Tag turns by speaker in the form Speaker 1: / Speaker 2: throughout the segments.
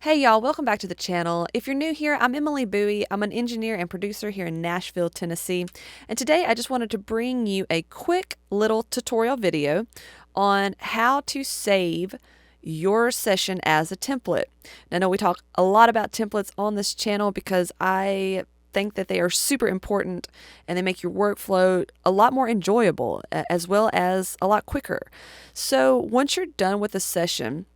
Speaker 1: Hey y'all, welcome back to the channel. If you're new here, I'm Emily Bowie. I'm an engineer and producer here in Nashville, Tennessee. And today I just wanted to bring you a quick little tutorial video on how to save your session as a template. Now, I know we talk a lot about templates on this channel because I think that they are super important and they make your workflow a lot more enjoyable as well as a lot quicker. So once you're done with a session,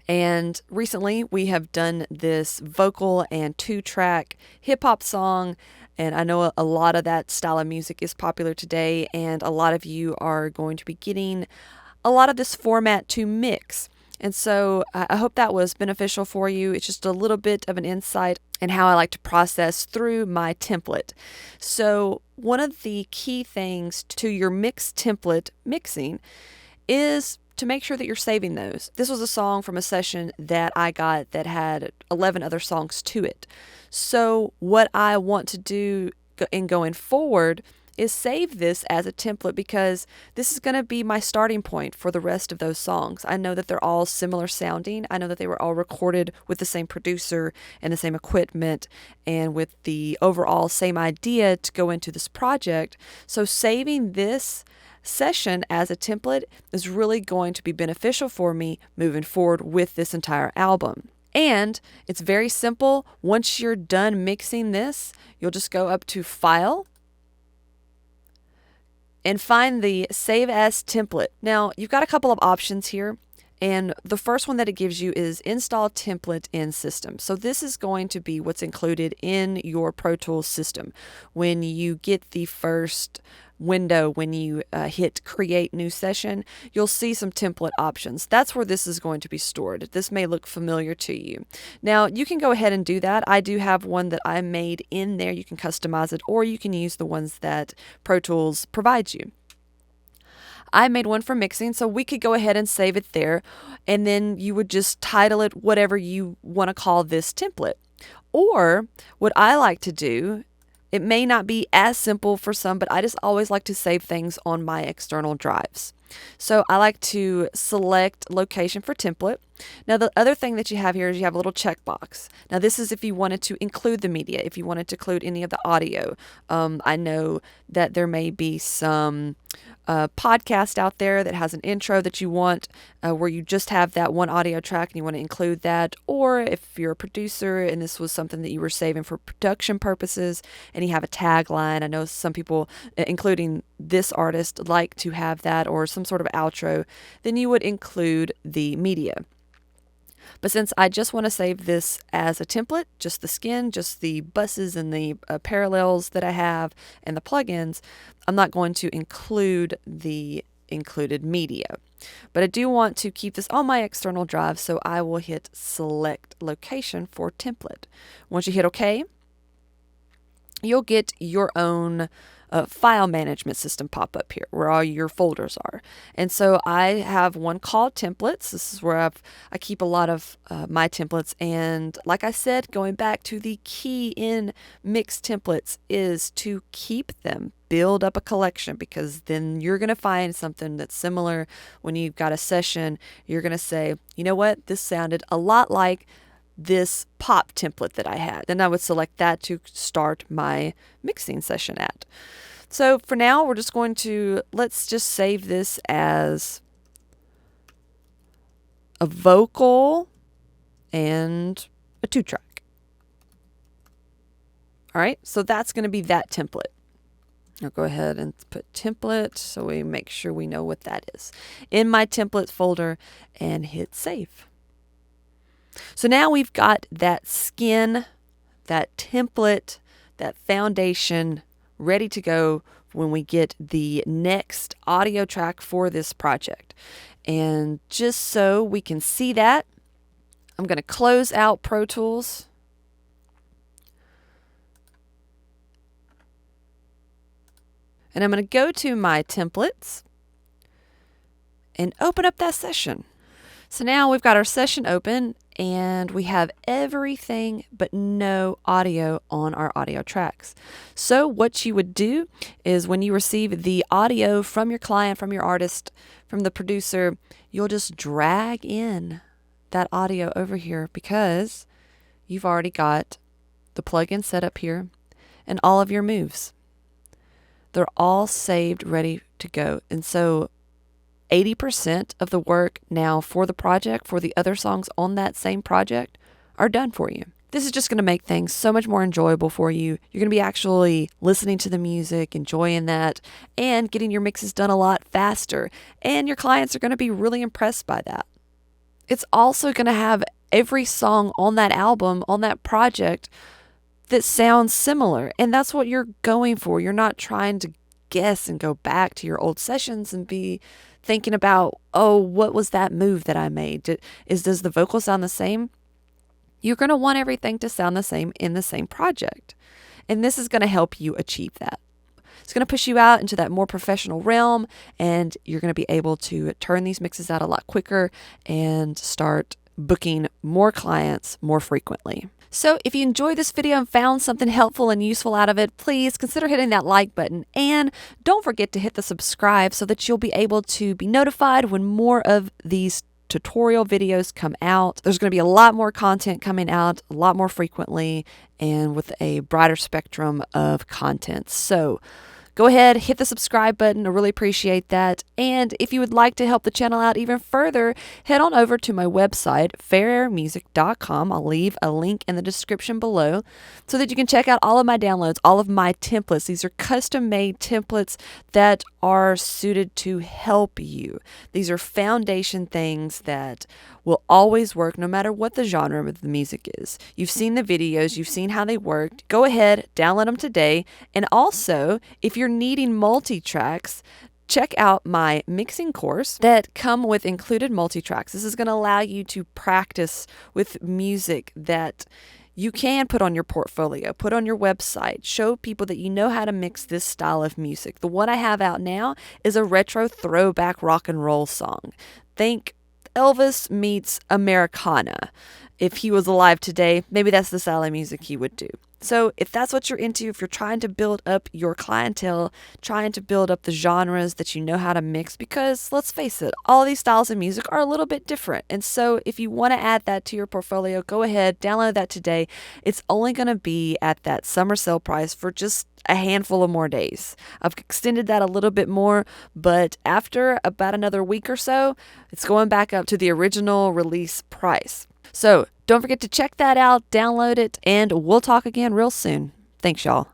Speaker 1: and recently we have done this vocal and 2-track hip hop song. And I know a lot of that style of music is popular today, and a lot of you are going to be getting a lot of this format to mix. And so I hope that was beneficial for you. It's just a little bit of an insight in how I like to process through my template. So one of the key things to your mix template mixing is to make sure that you're saving those. This was a song from a session that I got that had 11 other songs to it. So what I want to do in going forward is save this as a template because this is going to be my starting point for the rest of those songs. I know that they're all similar sounding. I know that they were all recorded with the same producer and the same equipment and with the overall same idea to go into this project. So saving this session as a template is really going to be beneficial for me moving forward with this entire album. And it's very simple. Once you're done mixing this, you'll just go up to File and find the Save As Template. Now, you've got a couple of options here. And the first one that it gives you is Install Template in System. So this is going to be what's included in your Pro Tools system. When you get the first window, when you hit Create New Session, you'll see some template options. That's where this is going to be stored. This may look familiar to you. Now, you can go ahead and do that. I do have one that I made in there. You can customize it, or you can use the ones that Pro Tools provides you. I made one for mixing, so we could go ahead and save it there, and then you would just title it whatever you want to call this template. Or what I like to do, it may not be as simple for some, but I just always like to save things on my external drives. So I like to select location for template. Now the other thing that you have here is you have a little checkbox. Now this is if you wanted to include the media, if you wanted to include any of the audio. I know that there may be some podcast out there that has an intro that you want where you just have that one audio track and you want to include that. Or if you're a producer and this was something that you were saving for production purposes and you have a tagline, I know some people, including this artist, like to have that or some sort of outro, then you would include the media. But since I just want to save this as a template, just the skin, just the buses and the parallels that I have and the plugins, I'm not going to include the included media. But I do want to keep this on my external drive, so I will hit Select Location for Template. Once you hit OK, you'll get your own file management system pop up here where all your folders are. And so I have one called templates. This is where I keep a lot of my templates. And like I said, going back to the key in mixed templates is to keep them, build up a collection, because then you're going to find something that's similar when you've got a session. You're going to say, you know what, this sounded a lot like this pop template that I had. Then I would select that to start my mixing session at. So for now, we're just going to, let's just save this as a vocal and a 2-track. All right, so that's going to be that template. I'll go ahead and put template so we make sure we know what that is in my template folder and hit save. So now we've got that skin, that template, that foundation ready to go when we get the next audio track for this project. And just so we can see that, I'm going to close out Pro Tools. And I'm going to go to my templates and open up that session. So now we've got our session open and we have everything but no audio on our audio tracks. So what you would do is when you receive the audio from your client, from your artist, from the producer, you'll just drag in that audio over here because you've already got the plugin set up here and all of your moves. They're all saved, ready to go. And so 80% of the work now for the project, for the other songs on that same project, are done for you. This is just going to make things so much more enjoyable for you. You're going to be actually listening to the music, enjoying that, and getting your mixes done a lot faster. And your clients are going to be really impressed by that. It's also going to have every song on that album, on that project, that sounds similar. And that's what you're going for. You're not trying to guess and go back to your old sessions and be thinking about, oh, what was that move that I made? Does the vocal sound the same? You're going to want everything to sound the same in the same project. And this is going to help you achieve that. It's going to push you out into that more professional realm, and you're going to be able to turn these mixes out a lot quicker and start booking more clients more frequently. So if you enjoyed this video and found something helpful and useful out of it, please consider hitting that like button, and don't forget to hit the subscribe so that you'll be able to be notified when more of these tutorial videos come out. There's going to be a lot more content coming out a lot more frequently and with a brighter spectrum of content. So go ahead, hit the subscribe button. I really appreciate that. And if you would like to help the channel out even further, head on over to my website, faireairmusic.com. I'll leave a link in the description below so that you can check out all of my downloads, all of my templates. These are custom-made templates that are suited to help you. These are foundation things that will always work no matter what the genre of the music is. You've seen the videos, you've seen how they worked. Go ahead, download them today. And also, if you're needing multi-tracks, check out my mixing course that come with included multi-tracks. This is going to allow you to practice with music that you can put on your portfolio, put on your website, show people that you know how to mix this style of music. The one I have out now is a retro throwback rock and roll song. Think Elvis meets Americana. If he was alive today, maybe that's the style of music he would do. So if that's what you're into, if you're trying to build up your clientele, trying to build up the genres that you know how to mix, because let's face it, all these styles of music are a little bit different. And so if you want to add that to your portfolio, go ahead, download that today. It's only going to be at that summer sale price for just a handful of more days. I've extended that a little bit more, but after about another week or so, it's going back up to the original release price. So don't forget to check that out, download it, and we'll talk again real soon. Thanks, y'all.